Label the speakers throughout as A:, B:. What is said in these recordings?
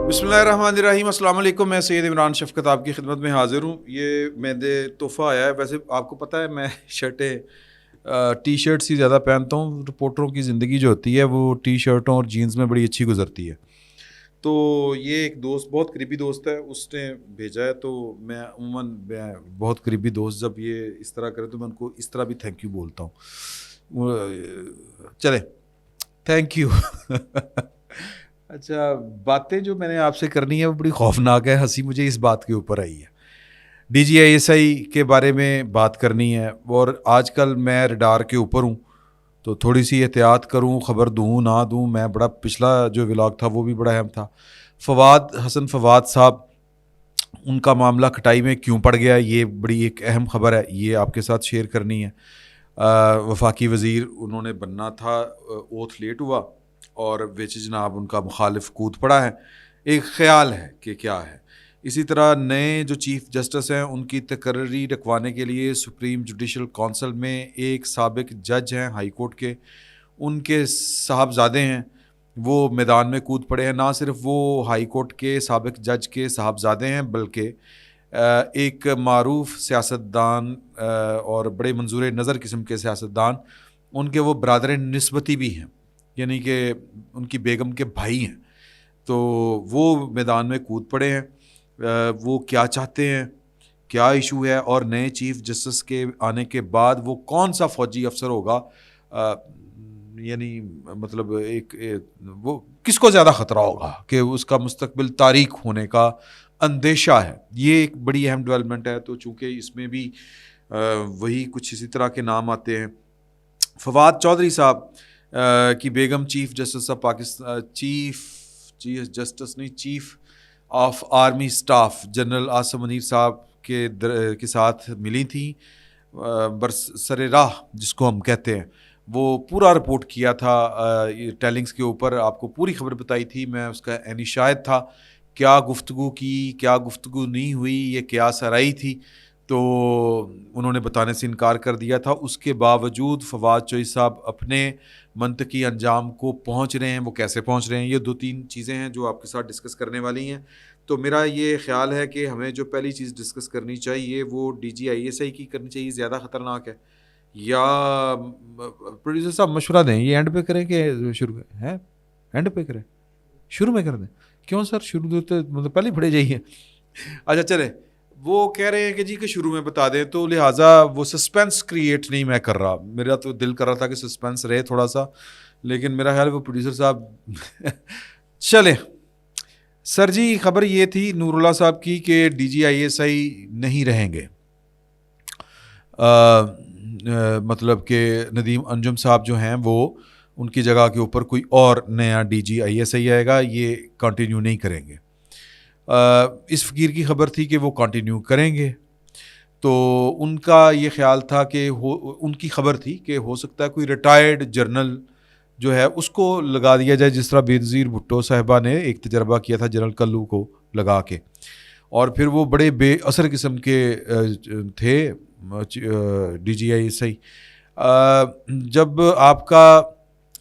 A: بسم اللہ الرحمن الرحیم. السلام علیکم. میں سید عمران شفقت آپ کی خدمت میں حاضر ہوں. یہ میرے تحفہ آیا ہے. ویسے آپ کو پتہ ہے میں ٹی شرٹس ہی زیادہ پہنتا ہوں. رپورٹروں کی زندگی جو ہوتی ہے وہ ٹی شرٹوں اور جینز میں بڑی اچھی گزرتی ہے. تو یہ ایک دوست, بہت قریبی دوست ہے, اس نے بھیجا ہے. تو میں عموماً بہت قریبی دوست جب یہ اس طرح کرے تو میں ان کو اس طرح بھی تھینک یو بولتا ہوں. چلے تھینک یو. اچھا, باتیں جو میں نے آپ سے کرنی ہے وہ بڑی خوفناک ہے. ہنسی مجھے اس بات کے اوپر آئی ہے. D G I S I کے بارے میں بات کرنی ہے, اور آج کل میں ریڈار کے اوپر ہوں تو تھوڑی سی احتیاط کروں, خبر دوں نہ دوں. میں بڑا پچھلا جو ولاگ تھا وہ بھی بڑا اہم تھا. حسن فواد صاحب, ان کا معاملہ کھٹائی میں کیوں پڑ گیا, یہ بڑی ایک اہم خبر ہے, یہ آپ کے ساتھ شیئر کرنی ہے. وفاقی وزیر انہوں نے بننا تھا, اوتھ لیٹ ہوا اور ویچ جناب ان کا مخالف کود پڑا ہے. ایک خیال ہے کہ کیا ہے. اسی طرح نئے جو چیف جسٹس ہیں ان کی تقرری رکھوانے کے لیے سپریم جوڈیشل کونسل میں ایک سابق جج ہیں ہائی کورٹ کے, ان کے صاحبزادے ہیں, وہ میدان میں کود پڑے ہیں. نہ صرف وہ ہائی کورٹ کے سابق جج کے صاحبزادے ہیں بلکہ ایک معروف سیاستدان اور بڑے منظور نظر قسم کے سیاستدان, ان کے وہ برادر نسبتی بھی ہیں, یعنی کہ ان کی بیگم کے بھائی ہیں. تو وہ میدان میں کود پڑے ہیں. وہ کیا چاہتے ہیں, کیا ایشو ہے, اور نئے چیف جسٹس کے آنے کے بعد وہ کون سا فوجی افسر ہوگا, یعنی مطلب وہ کس کو زیادہ خطرہ ہوگا کہ اس کا مستقبل تاریک ہونے کا اندیشہ ہے. یہ ایک بڑی اہم ڈیولپمنٹ ہے. تو چونکہ اس میں بھی وہی کچھ اسی طرح کے نام آتے ہیں. فواد چودھری صاحب کی بیگم chief justice of Pakistan, chief of army staff general Asim Munir صاحب کے ساتھ ملی تھیں برسر راہ, جس کو ہم کہتے ہیں. وہ پورا رپورٹ کیا تھا ٹیلنگز کے اوپر, آپ کو پوری خبر بتائی تھی. میں اس کا عینی شاہد تھا. کیا گفتگو کی, کیا گفتگو نہیں ہوئی, یہ کیا سرائی تھی, تو انہوں نے بتانے سے انکار کر دیا تھا. اس کے باوجود فواد چوہدری صاحب اپنے منطقی انجام کو پہنچ رہے ہیں. وہ کیسے پہنچ رہے ہیں, یہ 2-3 چیزیں ہیں جو آپ کے ساتھ ڈسکس کرنے والی ہیں. تو میرا یہ خیال ہے کہ ہمیں جو پہلی چیز ڈسکس کرنی چاہیے وہ D G I S I کی کرنی چاہیے. زیادہ خطرناک ہے, یا پروڈیوسر صاحب مشورہ دیں, یہ اینڈ پہ کریں کہ شروع ہے, اینڈ پہ کریں, شروع میں کر دیں. کیوں سر, شروع تو مطلب پہلے پڑھے جائیے. اچھا چلے, وہ کہہ رہے ہیں کہ جی کہ شروع میں بتا دیں, تو لہٰذا وہ سسپینس کریٹ نہیں میں کر رہا. میرا تو دل کر رہا تھا کہ سسپینس رہے تھوڑا سا, لیکن میرا خیال وہ پروڈیوسر صاحب چلے. سر جی, خبر یہ تھی نور اللہ صاحب کی کہ D G I S I نہیں رہیں گے. مطلب کہ ندیم انجم صاحب جو ہیں وہ ان کی جگہ کے اوپر کوئی اور نیا D G I S I آئے گا, یہ کنٹینیو نہیں کریں گے. اس فقیر کی خبر تھی کہ وہ کنٹینیو کریں گے. تو ان کا یہ خیال تھا کہ ان کی خبر تھی کہ ہو سکتا ہے کوئی ریٹائرڈ جرنل جو ہے اس کو لگا دیا جائے, جس طرح بینظیر بھٹو صاحبہ نے ایک تجربہ کیا تھا جنرل کلو کو لگا کے, اور پھر وہ بڑے بے اثر قسم کے تھے D G I S I. جب آپ کا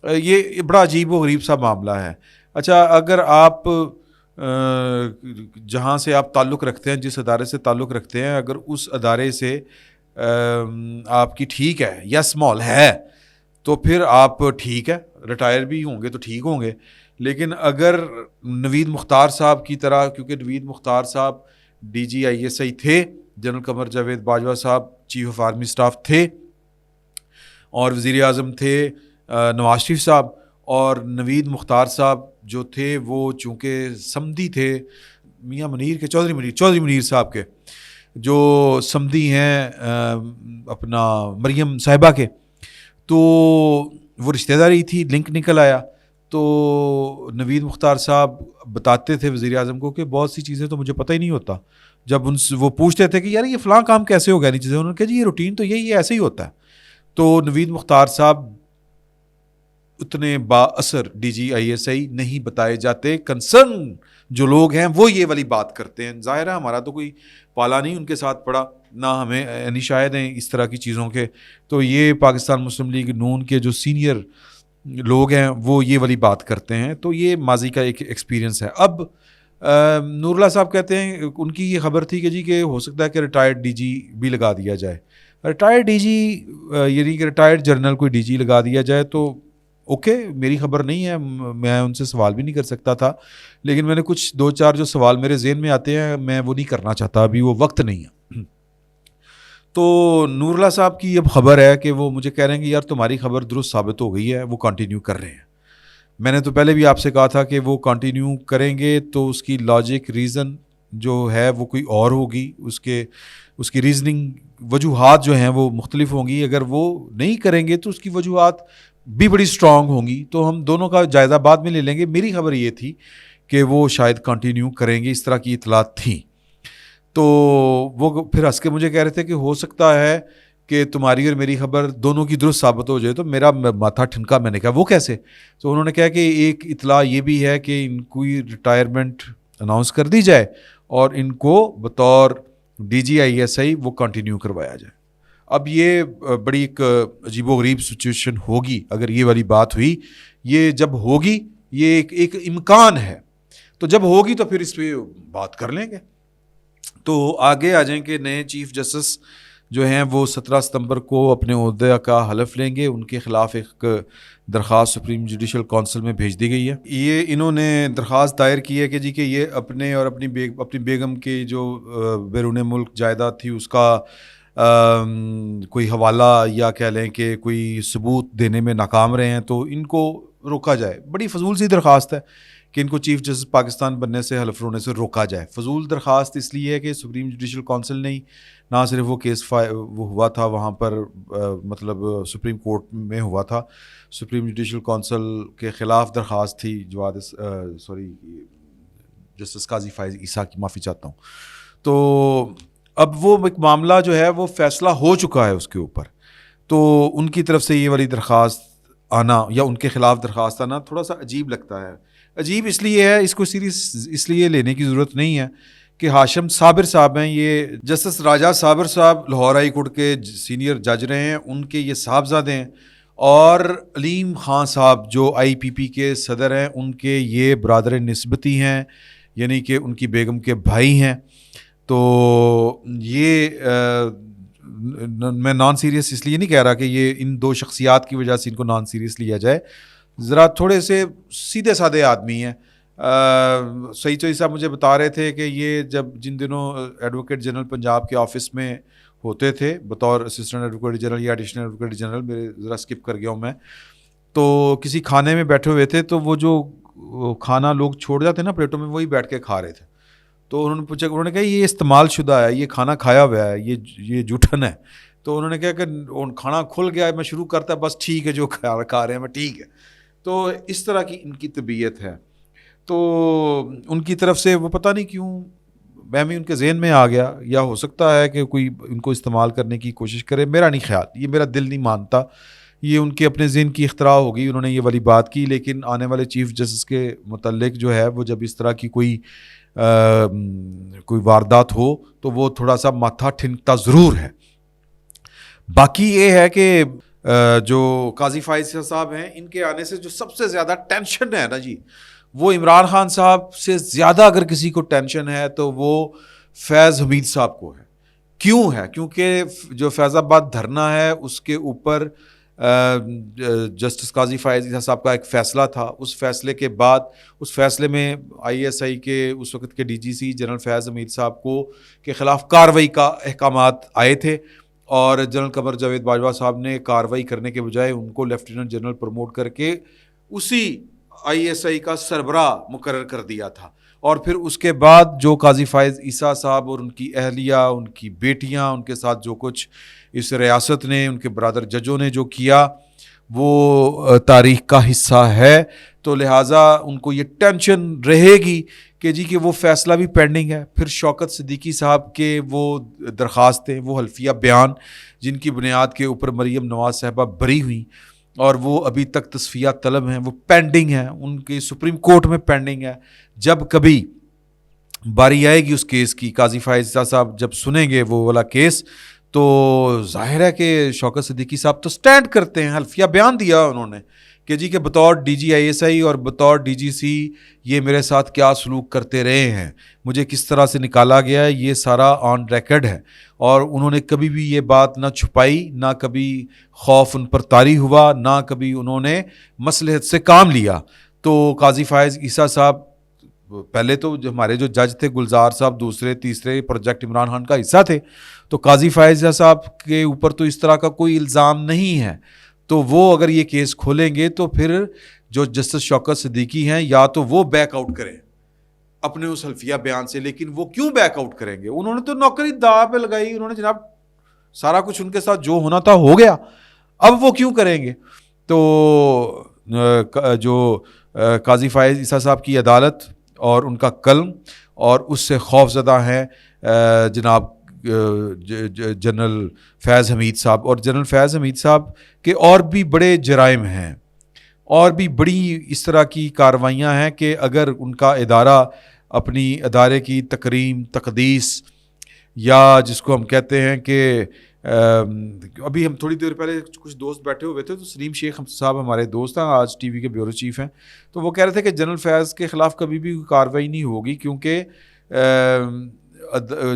A: یہ بڑا عجیب و غریب سا معاملہ ہے. اچھا, اگر آپ جہاں سے آپ تعلق رکھتے ہیں, جس ادارے سے تعلق رکھتے ہیں, اگر اس ادارے سے آپ کی ٹھیک ہے یا اسمال ہے تو پھر آپ ٹھیک ہے, ریٹائر بھی ہوں گے تو ٹھیک ہوں گے. لیکن اگر نوید مختار صاحب کی طرح, کیونکہ نوید مختار صاحب D G I S I تھے, جنرل قمر جاوید باجوہ صاحب چیف آف آرمی سٹاف تھے, اور وزیر اعظم تھے نواز شریف صاحب, اور نوید مختار صاحب جو تھے وہ چونکہ سمدھی تھے میاں منیر کے, چودھری منیر صاحب کے, جو سمدھی ہیں اپنا مریم صاحبہ کے, تو وہ رشتہ داری تھی, لنک نکل آیا. تو نوید مختار صاحب بتاتے تھے وزیر اعظم کو کہ بہت سی چیزیں تو مجھے پتہ ہی نہیں ہوتا. جب ان سے وہ پوچھتے تھے کہ یار یہ فلاں کام کیسے ہو گیا, نہیں چیزیں, انہوں نے کہا جی یہ روٹین تو یہی ایسے ہی ہوتا ہے. تو نوید مختار صاحب اتنے با اثر D G I S I نہیں بتائے جاتے. کنسرن جو لوگ ہیں وہ یہ والی بات کرتے ہیں. ظاہر ہے ہمارا تو کوئی پالا نہیں ان کے ساتھ پڑا, نہ ہمیں یعنی شاید ہیں اس طرح کی چیزوں کے. تو یہ پاکستان مسلم لیگ نون کے جو سینئر لوگ ہیں وہ یہ والی بات کرتے ہیں. تو یہ ماضی کا ایک ایکسپیرینس ہے. اب نور اللہ صاحب کہتے ہیں ان کی یہ خبر تھی کہ جی کہ ہو سکتا ہے کہ ریٹائرڈ ڈی جی بھی لگا دیا جائے. ریٹائرڈ ڈی جی یعنی کہ ریٹائرڈ جنرل کوئی ڈی جی لگا دیا جائے تو اوکے, میری خبر نہیں ہے, میں ان سے سوال بھی نہیں کر سکتا تھا, لیکن میں نے کچھ 2-4 جو سوال میرے ذہن میں آتے ہیں میں وہ نہیں کرنا چاہتا, ابھی وہ وقت نہیں ہے. تو نور اللہ صاحب کی اب خبر ہے کہ وہ مجھے کہہ رہے ہیں کہ یار تمہاری خبر درست ثابت ہو گئی ہے, وہ کنٹینیو کر رہے ہیں. میں نے تو پہلے بھی آپ سے کہا تھا کہ وہ کنٹینیو کریں گے تو اس کی لاجک ریزن جو ہے وہ کوئی اور ہوگی, اس کی ریزننگ وجوہات جو ہیں وہ مختلف ہوں گی. اگر وہ نہیں کریں گے تو اس کی وجوہات بھی بڑی اسٹرانگ ہوں گی, تو ہم دونوں کا جائزہ بعد میں لے لیں گے. میری خبر یہ تھی کہ وہ شاید کنٹینیو کریں گے, اس طرح کی اطلاعات تھیں. تو وہ پھر ہنس کے مجھے کہہ رہے تھے کہ ہو سکتا ہے کہ تمہاری اور میری خبر دونوں کی درست ثابت ہو جائے. تو میرا ماتھا ٹھنکا, میں نے کہا وہ کیسے؟ تو انہوں نے کہا کہ ایک اطلاع یہ بھی ہے کہ ان کی ریٹائرمنٹ اناؤنس کر دی جائے اور ان کو بطور DGISI وہ کنٹینیو کروایا جائے. اب یہ بڑی ایک عجیب و غریب سچویشن ہوگی اگر یہ والی بات ہوئی. یہ جب ہوگی یہ ایک امکان ہے, تو جب ہوگی تو پھر اس پہ بات کر لیں گے. تو آگے آ جائیں کہ نئے چیف جسٹس جو ہیں وہ 17 ستمبر کو اپنے عہدہ کا حلف لیں گے. ان کے خلاف ایک درخواست سپریم جوڈیشل کونسل میں بھیج دی گئی ہے. یہ انہوں نے درخواست دائر کی ہے کہ جی کہ یہ اپنے اور اپنی بیگم کی جو بیرون ملک جائیداد تھی اس کا کوئی حوالہ یا کہہ لیں کہ کوئی ثبوت دینے میں ناکام رہے ہیں, تو ان کو روکا جائے. بڑی فضول سی درخواست ہے کہ ان کو چیف جسٹس پاکستان بننے سے حلف ہونے سے روکا جائے. فضول درخواست اس لیے ہے کہ سپریم جوڈیشل کونسل نے نہ صرف وہ کیس وہ ہوا تھا وہاں پر مطلب سپریم کورٹ میں ہوا تھا, سپریم جوڈیشل کونسل کے خلاف درخواست تھی جسٹس قاضی فائز عیسیٰ کی, معافی چاہتا ہوں. تو اب وہ ایک معاملہ جو ہے وہ فیصلہ ہو چکا ہے اس کے اوپر, تو ان کی طرف سے یہ والی درخواست آنا یا ان کے خلاف درخواست آنا تھوڑا سا عجیب لگتا ہے. عجیب اس لیے ہے, اس کو سیریس اس لیے لینے کی ضرورت نہیں ہے کہ ہاشم صابر صاحب ہیں, یہ جسٹس راجہ صابر صاحب لاہور ہائی کورٹ کے سینئر جج رہے ہیں, ان کے یہ صاحبزادے ہیں, اور علیم خان صاحب جو IPP کے صدر ہیں ان کے یہ برادر نسبتی ہیں, یعنی کہ ان کی بیگم کے بھائی ہیں. تو یہ میں نان سیریس اس لیے نہیں کہہ رہا کہ یہ ان دو شخصیات کی وجہ سے ان کو نان سیریس لیا جائے, ذرا تھوڑے سے سیدھے سادے آدمی ہیں. سعید چوہدری صاحب مجھے بتا رہے تھے کہ یہ جن دنوں ایڈوکیٹ جنرل پنجاب کے آفس میں ہوتے تھے بطور اسسٹنٹ ایڈوکیٹ جنرل یا ایڈیشنل ایڈوکیٹ جنرل, میرے ذرا اسکپ کر گیا ہوں میں, تو کسی کھانے میں بیٹھے ہوئے تھے, تو وہ جو کھانا لوگ چھوڑ جاتے ہیں نا پلیٹوں میں, وہی بیٹھ کے کھا رہے تھے. تو انہوں نے پوچھا, انہوں نے کہا یہ استعمال شدہ ہے, یہ کھانا کھایا ہوا ہے, یہ جھوٹن ہے. تو انہوں نے کہا کہ کھانا کھل گیا ہے, میں شروع کرتا ہے, بس ٹھیک ہے جو کھا رہے ہیں میں ٹھیک ہے. تو اس طرح کی ان کی طبیعت ہے. تو ان کی طرف سے وہ پتہ نہیں کیوں میں ان کے ذہن میں آ گیا, یا ہو سکتا ہے کہ کوئی ان کو استعمال کرنے کی کوشش کرے, میرا نہیں خیال, یہ میرا دل نہیں مانتا, یہ ان کے اپنے ذہن کی اختراع ہوگی, انہوں نے یہ والی بات کی. لیکن آنے والے چیف جسٹس کے متعلق جو ہے وہ جب اس طرح کی کوئی واردات ہو تو وہ تھوڑا سا ماتھا ٹھنکتا ضرور ہے. باقی یہ ہے کہ جو قاضی فائز صاحب ہیں, ان کے آنے سے جو سب سے زیادہ ٹینشن ہے نا جی, وہ عمران خان صاحب سے زیادہ اگر کسی کو ٹینشن ہے تو وہ فیض حمید صاحب کو ہے. کیوں ہے؟ کیونکہ جو فیض آباد دھرنا ہے اس کے اوپر جسٹس قاضی فائز صاحب کا ایک فیصلہ تھا. اس فیصلے کے بعد, اس فیصلے میں ISI کے اس وقت کے DGC جنرل فیض حمید صاحب کو کے خلاف کارروائی کا احکامات آئے تھے, اور جنرل قمر جاوید باجوہ صاحب نے کارروائی کرنے کے بجائے ان کو لیفٹیننٹ جنرل پروموٹ کر کے اسی ISI کا سربراہ مقرر کر دیا تھا. اور پھر اس کے بعد جو قاضی فائز عیسیٰ صاحب اور ان کی اہلیہ, ان کی بیٹیاں, ان کے ساتھ جو کچھ اس ریاست نے, ان کے برادر ججوں نے جو کیا وہ تاریخ کا حصہ ہے. تو لہٰذا ان کو یہ ٹینشن رہے گی کہ جی کہ وہ فیصلہ بھی پینڈنگ ہے. پھر شوکت صدیقی صاحب کے وہ درخواستیں, وہ حلفیہ بیان جن کی بنیاد کے اوپر مریم نواز صاحبہ بری ہوئیں اور وہ ابھی تک تصفیہ طلب ہیں, وہ پینڈنگ ہیں, ان کے سپریم کورٹ میں پینڈنگ ہے. جب کبھی باری آئے گی اس کیس کی, قاضی فائز صاحب جب سنیں گے وہ والا کیس, تو ظاہر ہے کہ شوکت صدیقی صاحب تو سٹینڈ کرتے ہیں. حلفیہ بیان دیا انہوں نے کہ جی کہ بطور DGI اور بطور DGC یہ میرے ساتھ کیا سلوک کرتے رہے ہیں, مجھے کس طرح سے نکالا گیا ہے, یہ سارا آن ریکارڈ ہے. اور انہوں نے کبھی بھی یہ بات نہ چھپائی, نہ کبھی خوف ان پر طاری ہوا, نہ کبھی انہوں نے مصلحت سے کام لیا. تو قاضی فائز عیسیٰ صاحب پہلے تو ہمارے جو جج تھے گلزار صاحب دوسرے تیسرے پروجیکٹ عمران خان کا حصہ تھے, تو قاضی فائز صاحب کے اوپر تو اس طرح کا کوئی الزام نہیں ہے. تو وہ اگر یہ کیس کھولیں گے تو پھر جو جسٹس شوکت صدیقی ہیں یا تو وہ بیک آؤٹ کریں اپنے اس حلفیہ بیان سے, لیکن وہ کیوں بیک آؤٹ کریں گے؟ انہوں نے تو نوکری داؤ پہ لگائی, انہوں نے جناب سارا کچھ ان کے ساتھ جو ہونا تھا ہو گیا, اب وہ کیوں کریں گے؟ تو جو قاضی فائز عیسیٰ صاحب کی عدالت اور ان کا قلم اور اس سے خوف زدہ ہیں جناب جنرل فیض حمید صاحب, اور جنرل فیض حمید صاحب کے اور بھی بڑے جرائم ہیں اور بھی بڑی اس طرح کی کارروائیاں ہیں کہ اگر ان کا ادارہ اپنی ادارے کی تکریم تقدیس یا جس کو ہم کہتے ہیں کہ ابھی ہم تھوڑی دیر پہلے کچھ دوست بیٹھے ہوئے تھے, تو سلیم شیخ صاحب ہمارے دوست ہیں, آج ٹی وی کے بیورو چیف ہیں, تو وہ کہہ رہے تھے کہ جنرل فیض کے خلاف کبھی بھی کارروائی نہیں ہوگی کیونکہ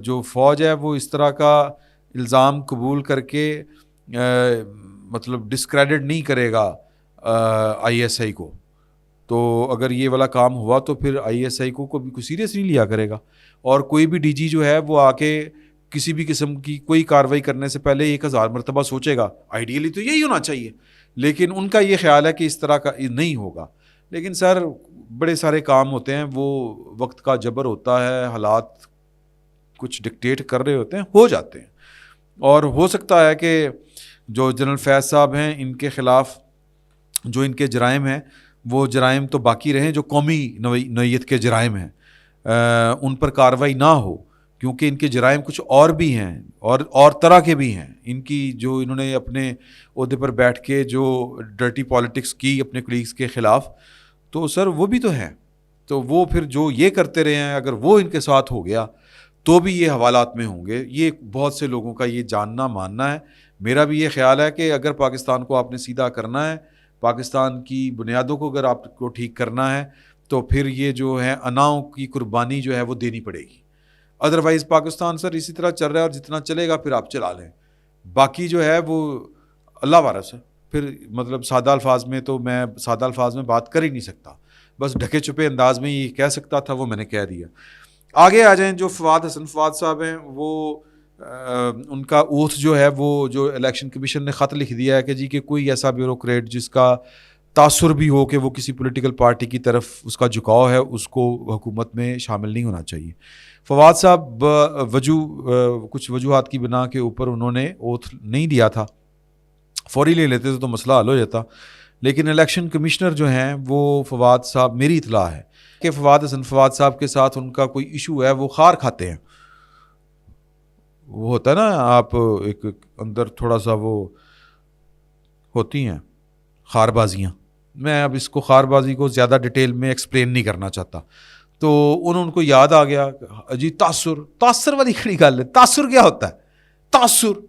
A: جو فوج ہے وہ اس طرح کا الزام قبول کر کے مطلب ڈسکریڈٹ نہیں کرے گا ISI کو. تو اگر یہ والا کام ہوا تو پھر ISI کو بھی کوئی سیریس نہیں لیا کرے گا, اور کوئی بھی DG جو ہے وہ آ کے کسی بھی قسم کی کوئی کارروائی کرنے سے پہلے 1000 مرتبہ سوچے گا. آئیڈیلی تو یہی ہونا چاہیے, لیکن ان کا یہ خیال ہے کہ اس طرح کا نہیں ہوگا. لیکن سر بڑے سارے کام ہوتے ہیں, وہ وقت کا جبر ہوتا ہے, حالات کچھ ڈکٹیٹ کر رہے ہوتے ہیں, ہو جاتے ہیں. اور ہو سکتا ہے کہ جو جنرل فیض صاحب ہیں ان کے خلاف جو ان کے جرائم ہیں وہ جرائم تو باقی رہیں, جو قومی نوعیت کے جرائم ہیں ان پر کارروائی نہ ہو, کیونکہ ان کے جرائم کچھ اور بھی ہیں اور طرح کے بھی ہیں. ان کی جو انہوں نے اپنے عہدے پر بیٹھ کے جو ڈرٹی پالیٹکس کی اپنے کولیگز کے خلاف, تو سر وہ بھی تو ہیں. تو وہ پھر جو یہ کرتے رہے ہیں, اگر وہ ان کے ساتھ ہو گیا تو بھی یہ حوالات میں ہوں گے. یہ بہت سے لوگوں کا یہ جاننا ماننا ہے. میرا بھی یہ خیال ہے کہ اگر پاکستان کو آپ نے سیدھا کرنا ہے, پاکستان کی بنیادوں کو اگر آپ کو ٹھیک کرنا ہے, تو پھر یہ جو ہے اناؤں کی قربانی جو ہے وہ دینی پڑے گی. ادروائز پاکستان سر اسی طرح چل رہا ہے, اور جتنا چلے گا پھر آپ چلا لیں. باقی جو ہے وہ اللہ وارث ہے. پھر مطلب سادہ الفاظ میں تو میں سادہ الفاظ میں بات کر ہی نہیں سکتا, بس ڈھکے چھپے انداز میں یہ کہہ سکتا تھا, وہ میں نے کہہ دیا. آگے آ جائیں, جو حسن فواد صاحب ہیں, وہ ان کا اوتھ جو ہے وہ جو الیکشن کمیشن نے خط لکھ دیا ہے کہ جی کہ کوئی ایسا بیوروکریٹ جس کا تاثر بھی ہو کہ وہ کسی پولیٹیکل پارٹی کی طرف اس کا جھکاؤ ہے, اس کو حکومت میں شامل نہیں ہونا چاہیے. فواد صاحب کچھ وجوہات کی بنا کے اوپر انہوں نے اوتھ نہیں دیا تھا, فوری لے لیتے تو مسئلہ حل ہو جاتا. لیکن الیکشن کمشنر جو ہیں وہ فواد صاحب, میری اطلاع ہے کہ حسن فواد صاحب کے ساتھ ان کا کوئی ایشو ہے, وہ خار کھاتے ہیں. وہ ہوتا ہے نا, آپ ایک اندر تھوڑا سا وہ ہوتی ہیں خار بازیاں. میں اب اس کو خار بازی کو زیادہ ڈیٹیل میں ایکسپلین نہیں کرنا چاہتا. تو ان کو یاد آ گیا جی تاثر والی کھڑی گل ہے. تاثر کیا ہوتا ہے؟ تاثر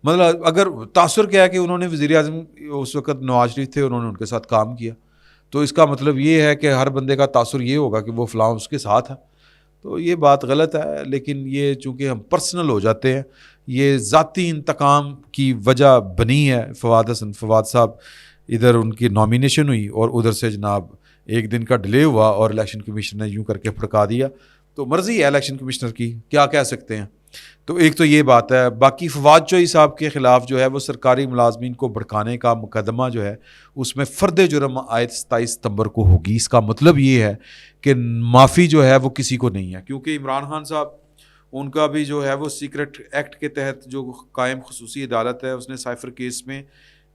A: مطلب اگر تاثر کیا ہے کہ انہوں نے وزیر اعظم اس وقت نواز شریف تھے, انہوں نے ان کے ساتھ کام کیا, تو اس کا مطلب یہ ہے کہ ہر بندے کا تاثر یہ ہوگا کہ وہ فلاں اس کے ساتھ ہے. تو یہ بات غلط ہے. لیکن یہ چونکہ ہم پرسنل ہو جاتے ہیں, یہ ذاتی انتقام کی وجہ بنی ہے. حسن فواد صاحب ادھر ان کی نامینیشن ہوئی اور ادھر سے جناب ایک دن کا ڈیلے ہوا اور الیکشن کمیشن نے یوں کر کے پھڑکا دیا. تو مرضی ہے الیکشن کمشنر کی, کیا کہہ سکتے ہیں. تو ایک تو یہ بات ہے. باقی فواد چوئی صاحب کے خلاف جو ہے وہ سرکاری ملازمین کو بھڑکانے کا مقدمہ جو ہے اس میں فرد جرم عائد 27 ستمبر کو ہوگی. اس کا مطلب یہ ہے کہ معافی جو ہے وہ کسی کو نہیں ہے, کیونکہ عمران خان صاحب ان کا بھی جو ہے وہ سیکرٹ ایکٹ کے تحت جو قائم خصوصی عدالت ہے, اس نے سائفر کیس میں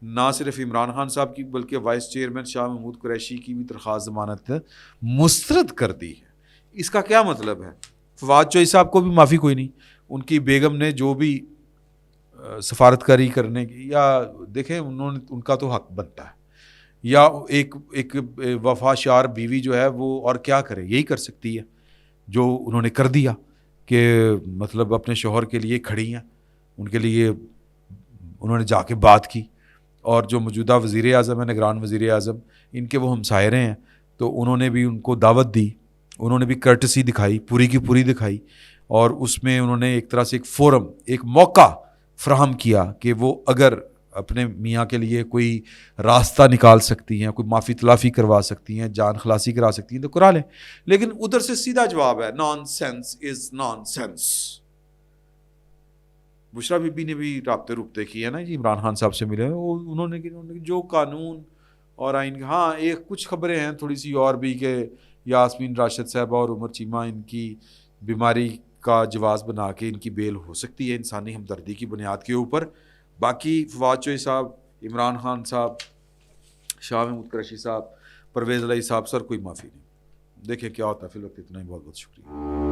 A: نہ صرف عمران خان صاحب کی بلکہ وائس چیئرمین شاہ محمود قریشی کی بھی درخواست ضمانت مسترد کر دی ہے. اس کا کیا مطلب ہے؟ فواد چوئی صاحب کو بھی معافی کوئی نہیں. ان کی بیگم نے جو بھی سفارتکاری کرنے کی, یا دیکھیں انہوں نے ان کا تو حق بنتا ہے, یا ایک وفاشار بیوی جو ہے وہ اور کیا کرے, یہی کر سکتی ہے جو انہوں نے کر دیا کہ مطلب اپنے شوہر کے لیے کھڑی ہیں, ان کے لیے انہوں نے جا کے بات کی اور جو موجودہ وزیر اعظم ہیں، نگران وزیر اعظم، ان کے وہ ہمسائے رہے ہیں، تو انہوں نے بھی ان کو دعوت دی، انہوں نے بھی کرٹسی دکھائی، پوری کی پوری دکھائی، اور اس میں انہوں نے ایک طرح سے ایک فورم، ایک موقع فراہم کیا کہ وہ اگر اپنے میاں کے لیے کوئی راستہ نکال سکتی ہیں، کوئی معافی تلافی کروا سکتی ہیں، جان خلاصی کرا سکتی ہیں تو کرا لیں. لیکن ادھر سے سیدھا جواب ہے nonsense is nonsense. Bushra Bibi نے بھی رابطے کیے ہیں نا جی، عمران خان صاحب سے ملے، انہوں نے جو قانون اور آئین، ہاں ایک کچھ خبریں ہیں تھوڑی سی اور بھی کہ یاسمین راشد صاحبہ اور عمر چیمہ ان کی بیماری کا جواز بنا کے ان کی بیل ہو سکتی ہے انسانی ہمدردی کی بنیاد کے اوپر. باقی فواد چوہی صاحب، عمران خان صاحب، شاہ محمود قریشی صاحب، پرویز الہی صاحب، سر کوئی معافی نہیں. دیکھیں کیا ہوتا ہے. فی الوقت اتنا ہی. بہت بہت شکریہ.